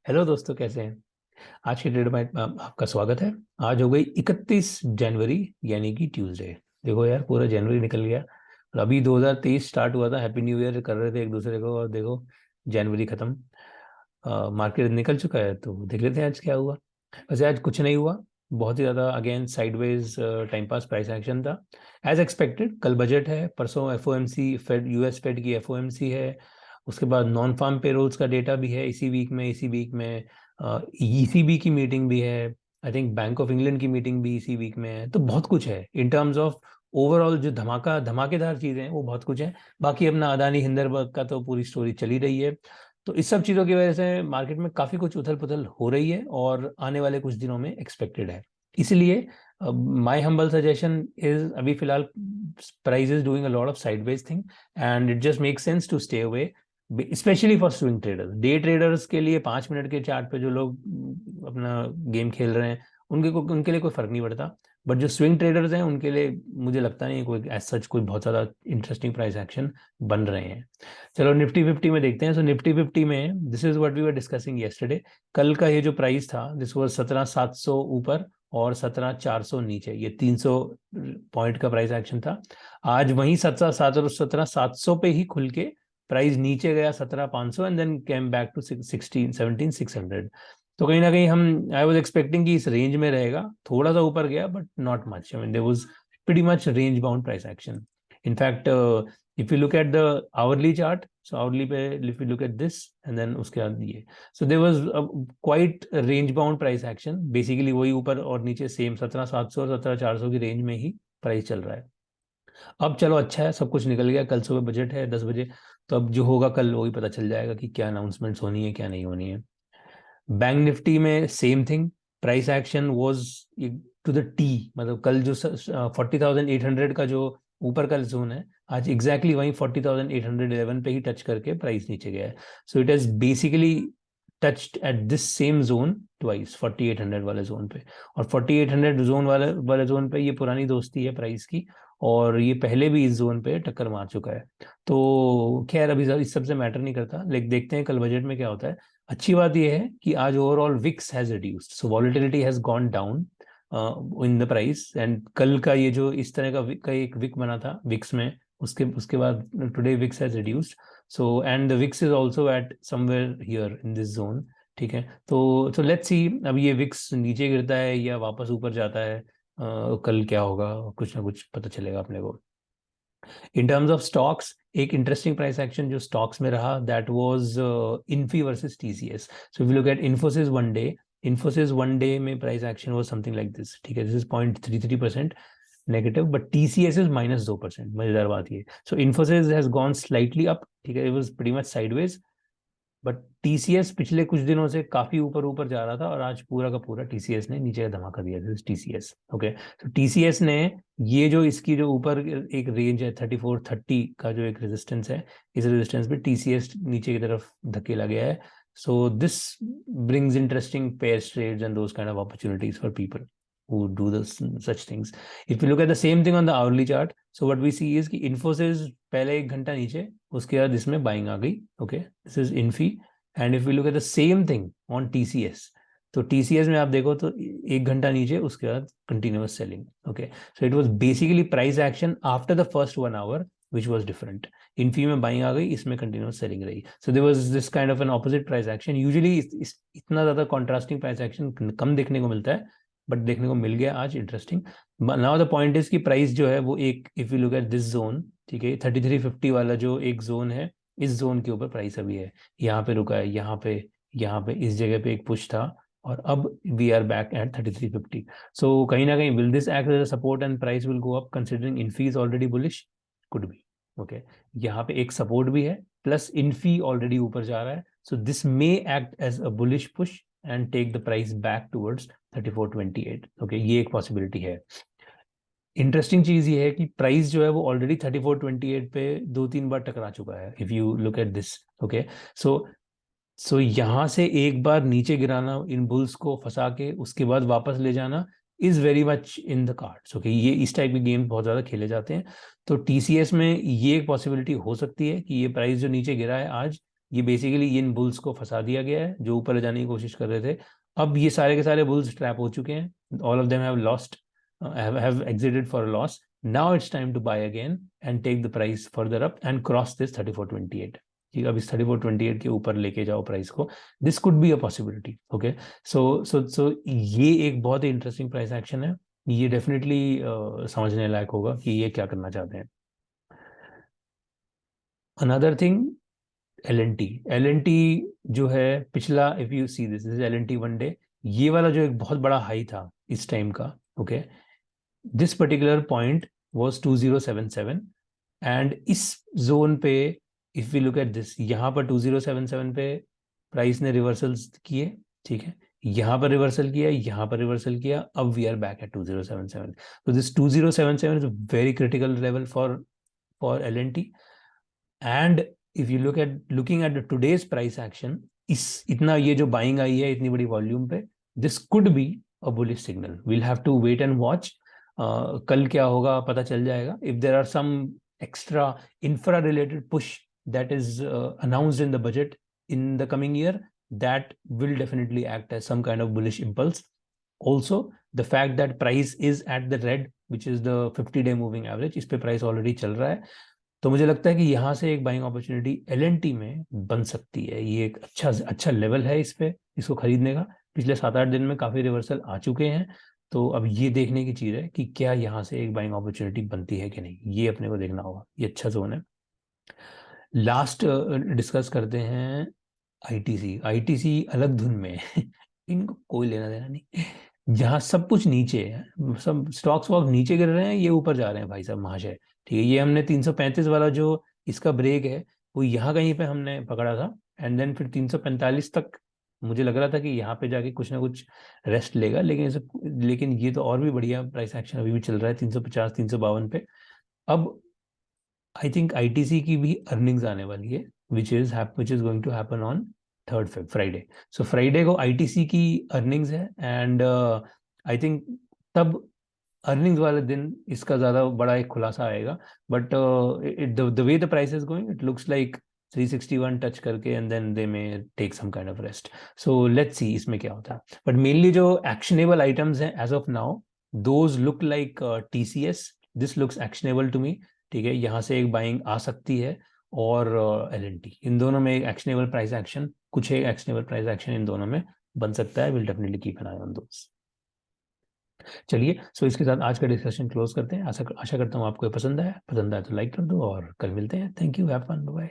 Hello दोस्तों, कैसे हैं। आज के डेट में आपका स्वागत है। आज हो गई 31 जनवरी, यानी कि ट्यूसडे। देखो यार, पूरा जनवरी निकल गया और अभी 2023 स्टार्ट हुआ था। हैप्पी न्यू ईयर कर रहे थे एक दूसरे को और देखो जनवरी खत्म। मार्केट निकल चुका है तो देख लेते हैं आज क्या हुआ। वैसे आज कुछ नहीं हुआ, बहुत ही ज़्यादा again sideways time pass price action था। एज एक्सपेक्टेड, कल बजट है, परसों एफओएमसी फेड, यूएस फेड की एफओएमसी है। उसके बाद नॉन फार्म पेरोल्स का डेटा भी है इसी वीक में ईसीबी की मीटिंग भी है। I think bank of England की मीटिंग भी इसी वीक में है। तो बहुत कुछ है इन टर्म्स ऑफ ओवरऑल, जो धमाकेदार चीज़ें हैं वो बहुत कुछ है। बाकी अपना अदानी हिंदरबर्ग का तो पूरी स्टोरी चली रही है। तो इस सब चीज़ों की वजह से मार्केट में काफ़ी कुछ उथल पुथल हो रही है और आने वाले कुछ दिनों में एक्सपेक्टेड है। इसलिए माय हम्बल सजेशन इज, अभी फिलहाल price is doing a lot of sideways thing and it just make sense to stay away, especially for swing traders. Day traders के लिए 5 मिनट के चार्ट पे जो लोग अपना गेम खेल रहे हैं, उनके लिए कोई फर्क नहीं पड़ता। बट जो स्विंग ट्रेडर्स हैं उनके लिए मुझे लगता नहीं कोई एज सच कोई बहुत ज़्यादा इंटरेस्टिंग प्राइस एक्शन बन रहे हैं। चलो निफ्टी फिफ्टी में देखते हैं। सो निफ्टी फिफ्टी में this is what we were discussing yesterday. कल का ये जो प्राइस था, दिस वाज 17,700 ऊपर और 17,400 नीचे, ये 300 पॉइंट का प्राइस एक्शन था। आज वही 17,700 पे ही खुल के प्राइस नीचे गया 17,500 and then came back to 17,600। तो कहीं ना कहीं हम, आई वाज एक्सपेक्टिंग कि इस रेंज में रहेगा, थोड़ा सा ऊपर गया but not much. I mean there was pretty much range bound price action. In fact if you look at the hourly chart, so hourly पे if you look at this and then उसके बाद ये, so there was a quite range bound price action, basically वही ऊपर और नीचे same 17,700 और 17,400 की रेंज में ही प्राइस चल रहा है। अब चलो अच्छा है, सब कुछ निकल गया। कल सुबह बजट है 10 बजे, तो अब जो होगा कल वही पता चल जाएगा कि क्या अनाउंसमेंट्स होनी है क्या नहीं होनी है। बैंक निफ्टी में same thing, price action was to the T. मतलब कल जो 40,800 का जो ऊपर का जोन है, आज एग्जैक्टली वही 40,811 पे ही टच करके प्राइस नीचे गया है। So it has basically touched at this same zone twice, 4800 वाले जोन पे। और 4800 जोन वाले जोन पे ये पुरानी दोस्ती है प्राइस की, और ये पहले भी इस जोन पे टक्कर मार चुका है। तो खैर अभी इस सबसे मैटर नहीं करता, लेकिन देखते हैं कल बजट में क्या होता है। अच्छी बात यह है कि आज overall VIX has reduced, so volatility has gone down in the price. And कल का ये जो इस तरह का एक विक बना था विक्स में, उसके उसके बाद today VIX has reduced. So and the VIX is also at somewhere here in this zone. ठीक है, तो लेट्स सी अब ये विक्स नीचे गिरता है या वापस ऊपर जाता है। कल क्या होगा, कुछ ना कुछ पता चलेगा अपने को। इन टर्म्स ऑफ स्टॉक्स, एक इंटरेस्टिंग प्राइस एक्शन जो स्टॉक्स में रहा, that was Infy versus TCS. So if you look at Infosys one day में price action was something like this. ठीक है, this is 0.33% negative, but TCS is -2%। मजेदार बात ये, so Infosys has gone slightly up. ठीक है, it was pretty much sideways, but TCS पिछले कुछ दिनों से काफी ऊपर ऊपर जा रहा था और आज पूरा का पूरा टीसीएस ने नीचे का धमाका दिया। TCS, okay. तो टीसीएस ने ये जो इसकी जो ऊपर एक रेंज है 3430 का, जो एक रेजिस्टेंस है, इस रेजिस्टेंस पे टीसीएस नीचे की तरफ धकेला गया है। So this brings interesting pair trades and those kind of opportunities for people who do this such things. If you look at the same thing on the hourly chart, so what we see is कि Infosys पहले 1 घंटा नीचे, उसके बाद इसमें buying आ गई। Okay, this is Infy. And if you look at the same thing on TCS, तो टीसीएस में आप देखो तो 1 घंटा नीचे, उसके बाद continuous selling. Okay, so it was basically price action after the first 1 hour which was different. Infy में बाइंग आ गई, इसमें कंटिन्यूअस सेलिंग रही। So there was this kind of an opposite price action. Usually इतना ज्यादा contrasting price action कम देखने को मिलता है, बट देखने को मिल गया आज। Interesting. Now the point is कि प्राइस जो है वो एक, if you look at this zone, ठीक है, 3350 वाला जो एक जोन है, इस जोन के ऊपर प्राइस अभी है। यहाँ पे रुका है, यहाँ पे इस जगह पे एक पुश था, और अब we are back at 3350। So कहीं ना कहीं will this act as a support and price will go up, considering Infy is already bullish, could be. Okay, यहाँ पे एक सपोर्ट भी है, प्लस इन्फी ऑलरेडी ऊपर जा रहा है। So this may act as a bullish push and take the price back towards 3428। Okay, ये एक पॉसिबिलिटी है। इंटरेस्टिंग चीज ये है कि प्राइस जो है वो ऑलरेडी 3428 पे 2-3 बार टकरा चुका है, if you look at this. Okay, so यहाँ से एक बार नीचे गिराना, इन बुल्स को फंसा के उसके बाद वापस ले जाना, is very much in the cards. Okay, ये इस टाइप के गेम बहुत ज्यादा खेले जाते हैं। तो टीसीएस में ये एक पॉसिबिलिटी हो सकती है कि ये प्राइस जो नीचे गिरा है आज, ये बेसिकली इन बुल्स को फंसा दिया गया है जो ऊपर ले जाने की कोशिश कर रहे थे। अब ये सारे के सारे बुल्स ट्रैप हो चुके हैं, all of them have lost, have exited for a loss. Now it's time to buy again and take the price further up and cross this 3428. ठीक है, अब इस 3428 के ऊपर लेके जाओ प्राइस को, this could be a possibility. Okay, so ये एक बहुत ही इंटरेस्टिंग प्राइस एक्शन है, ये डेफिनेटली समझने लायक होगा कि ये क्या करना चाहते हैं। Another thing, L N T जो है पिछला, if you see this is L N T 1 day, ये वाला जो एक बहुत बड़ा हाई था इस टाइम का, okay, this particular point was 2077 and इस जोन पे if we look at this, यहाँ पर 2077 पे प्राइस ने रिवर्सल्स किए, ठीक है, यहाँ पर रिवर्सल किया, यहाँ पर रिवर्सल किया, अब वी आर बैक एट 2077। तो this 2077 is a very critical level for L N T. And if you looking at today's price action, इस इतना ये जो बाइंग आई है इतनी बड़ी वॉल्यूम पे, this could be a bullish signal. We'll have to wait and watch, कल क्या होगा पता चल जाएगा। If there are some extra infra related push that is announced in the budget in the coming year, that will definitely act as some kind of bullish impulse. Also, the fact that price is at the red, which is the 50-day moving average, इस पे price already चल रहा है, तो मुझे लगता है कि यहाँ से एक बाइंग अपॉर्चुनिटी एल में बन सकती है। ये एक अच्छा लेवल है इस पे, इसको खरीदने का। पिछले 7-8 दिन में काफी रिवर्सल आ चुके हैं, तो अब ये देखने की चीज है कि क्या यहाँ से एक बाइंग अपॉर्चुनिटी बनती है कि नहीं, ये अपने को देखना होगा। ये अच्छा जोन है। लास्ट डिस्कस करते हैं आईटीसी। आईटीसी अलग धुन में है इनको कोई लेना देना नहीं, जहाँ सब कुछ नीचे है, सब स्टॉक्स वॉक नीचे गिर रहे हैं, ये ऊपर जा रहे हैं भाई साहब महाशय। ठीक है, ये हमने 335 वाला जो इसका ब्रेक है वो यहाँ कहीं पे हमने पकड़ा था, एंड देन फिर 345 तक मुझे लग रहा था कि यहाँ पे जाके कुछ ना कुछ रेस्ट लेगा, लेकिन ये तो और भी बढ़िया प्राइस एक्शन अभी भी चल रहा है 350 352 पे। अब आई थिंक आईटीसी की भी अर्निंग्स आने वाली है, which is going to happen on 3rd Feb, Friday. So Friday को आईटीसी की अर्निंग्स है, एंड आई थिंक तब अर्निंग्स वाले दिन इसका ज्यादा बड़ा एक खुलासा आएगा। But the way the price is going, it looks like 361 touch करके and then they may take some kind of rest. So let's see इसमें क्या होता है। बट मेनली जो एक्शनेबल आइटम्स हैं as of now, those look like TCS, this looks actionable to me. ठीक है, यहाँ से एक बाइंग आ सकती है, और एल इन दोनों में एक एक्शनेबल प्राइस एक्शन, कुछ एक एक्शनेबल प्राइस एक्शन इन दोनों में बन सकता है। Will definitely keep an I on those. चलिए, सो इसके साथ आज का डिस्कशन क्लोज करते हैं। आशा करता हूँ आपको पसंद आया तो लाइक कर दो, और कल मिलते हैं। Thank you, have fun, bye.